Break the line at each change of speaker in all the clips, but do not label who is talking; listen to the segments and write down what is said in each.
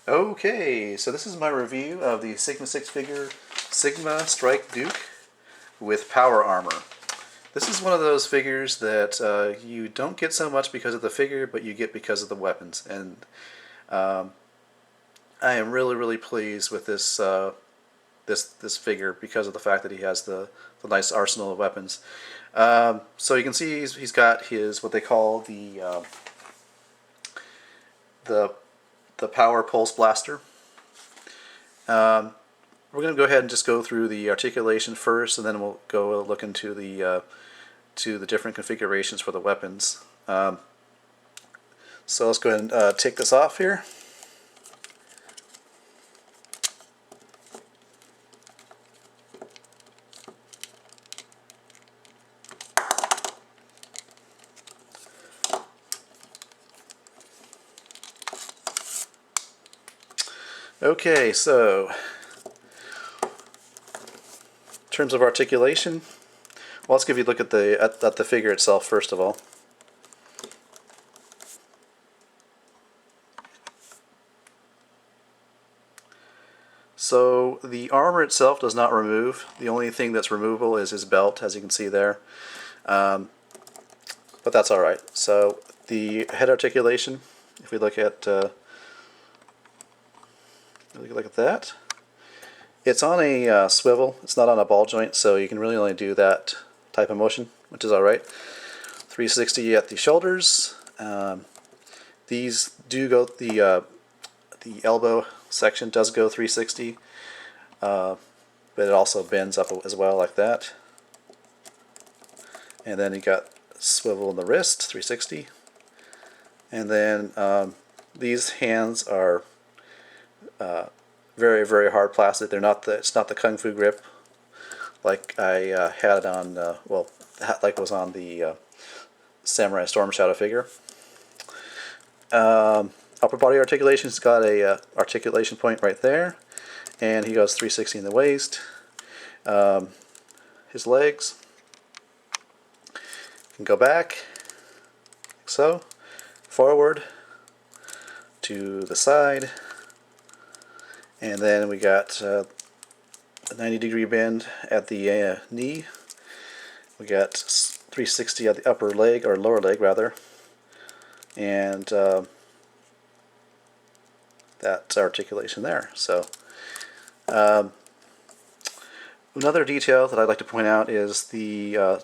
Okay, so this is my review of the Sigma 6 figure Sigma Strike Duke with power armor. This is one of those figures that you don't get so much because of the figure, but you get because of the weapons. And I am really pleased with this figure because of the fact that he has the nice arsenal of weapons. So you can see he's got his what they call the power pulse blaster. We're going to go ahead and just go through the articulation first, and then we'll go look into the different configurations for the weapons. So let's go ahead and take this off here. Okay, so in terms of articulation, well, let's give you a look at the figure itself first of all. So the armor itself does not remove. The only thing that's removable is his belt, as you can see there. But that's alright. So the head articulation, if we look at that, it's on a swivel. It's not on a ball joint, so you can really only do that type of motion, which is alright. 360 at the shoulders. These do go, the elbow section does go 360, but it also bends up as well like that. And then you got swivel in the wrist, 360. And then these hands are very hard plastic. They're not it's not the Kung Fu grip like I had on well, like was on the Samurai Storm Shadow figure. Upper body articulation's got a articulation point right there, and he goes 360 in the waist. His legs can go back like so, forward, to the side, and then we got a 90-degree bend at the knee. We got 360 at the upper leg, or lower leg rather, and that articulation there. So another detail that I'd like to point out is you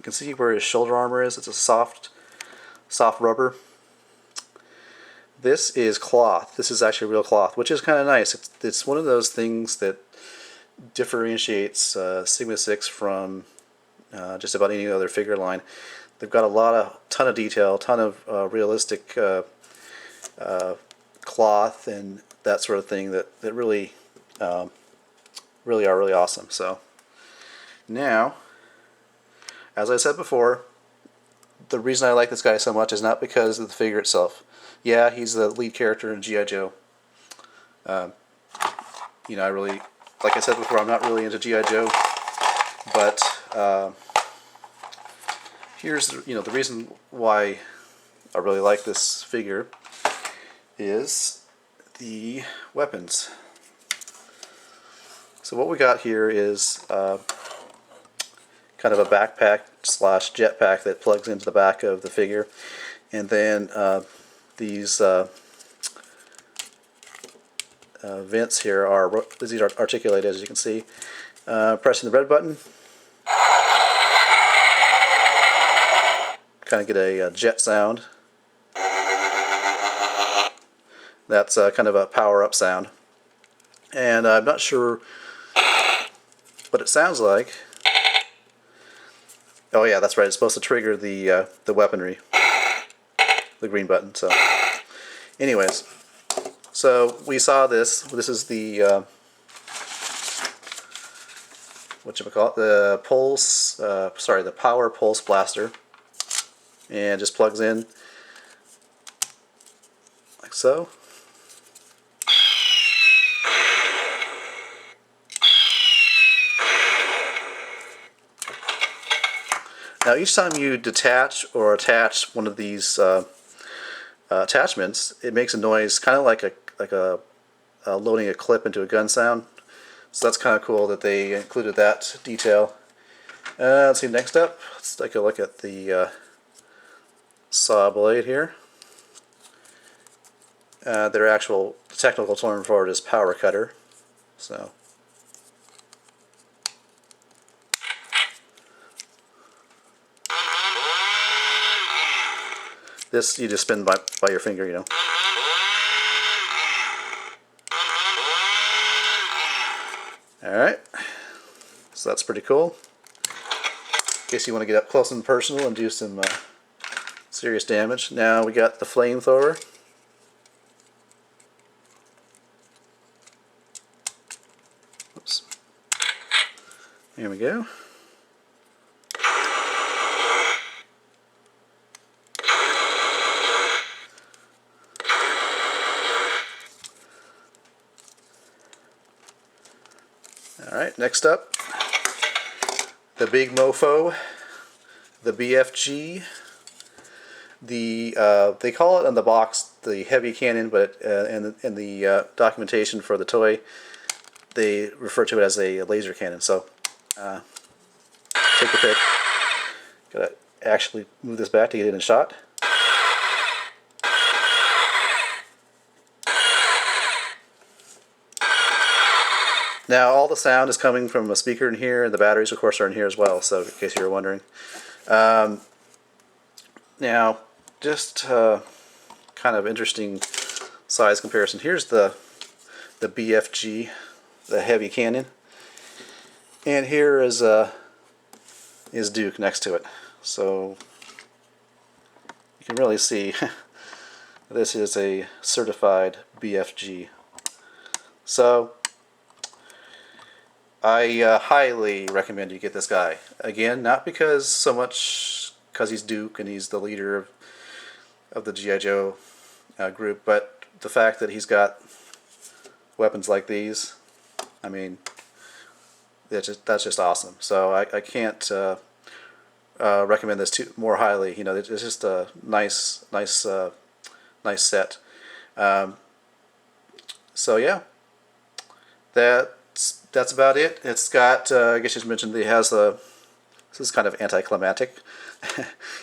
can see where his shoulder armor is. It's a soft rubber. This is cloth. This is actually real cloth, which is kind of nice. It's one of those things that differentiates Sigma 6 from just about any other figure line. They've got a ton of detail, ton of realistic cloth and that sort of thing that really are really awesome. So now, as I said before, the reason I like this guy so much is not because of the figure itself. Yeah, he's the lead character in G.I. Joe. You know, like I said before, I'm not really into G.I. Joe, but here's the reason why I really like this figure is the weapons. So what we got here is kind of a backpack slash jetpack that plugs into the back of the figure, and then these vents here are articulated, as you can see. Pressing the red button, kind of get a jet sound. That's kind of a power-up sound. And I'm not sure what it sounds like. Oh yeah, that's right. It's supposed to trigger the weaponry, the green button. So, anyways, so we saw this. This is the whatchamacallit, the pulse. The power pulse blaster, and just plugs in like so. Now each time you detach or attach one of these attachments, it makes a noise kind of like a loading a clip into a gun sound. So that's kind of cool that they included that detail. Let's see, next up, let's take a look at the saw blade here. Their actual technical term for it is power cutter. So this you just spin by your finger, you know. Alright, so that's pretty cool. In case you want to get up close and personal and do some serious damage. Now we got the flamethrower. Oops. Here we go. Alright, next up, the big mofo, the BFG. They call it on the box the heavy cannon, but in the documentation for the toy, they refer to it as a laser cannon. So take your pick. Gotta actually move this back to get it in shot. Now all the sound is coming from a speaker in here, and the batteries of course are in here as well, so in case you were wondering. Now just kind of interesting size comparison. Here's the BFG, the heavy cannon, and here is Duke next to it. So you can really see this is a certified BFG. So I highly recommend you get this guy. Again, not because so much because he's Duke and he's the leader of the G.I. Joe group, but the fact that he's got weapons like these, I mean, that's just awesome. So I can't recommend this more highly. You know, it's just a nice set. So yeah, that's about it. It's got, I guess you mentioned it has this is kind of anticlimactic.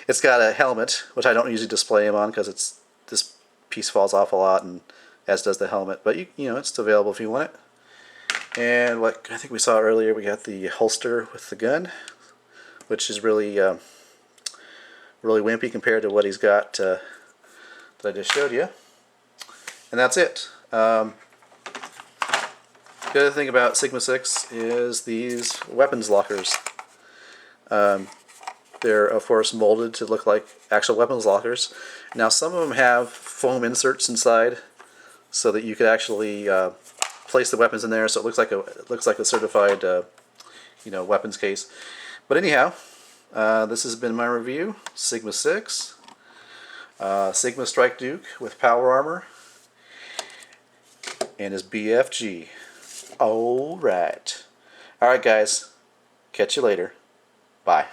It's got a helmet, which I don't usually display him on because this piece falls off a lot, and as does the helmet. But you know, it's available if you want it. And like I think we saw earlier, we got the holster with the gun, which is really really wimpy compared to what he's got that I just showed you. And that's it. The other thing about Sigma 6 is these weapons lockers. They're of course molded to look like actual weapons lockers. Now some of them have foam inserts inside, so that you could actually place the weapons in there, so it looks like a certified you know, weapons case. But anyhow, this has been my review. Sigma 6, Sigma Strike Duke with power armor, and his BFG. Alright. Alright guys, catch you later. Bye.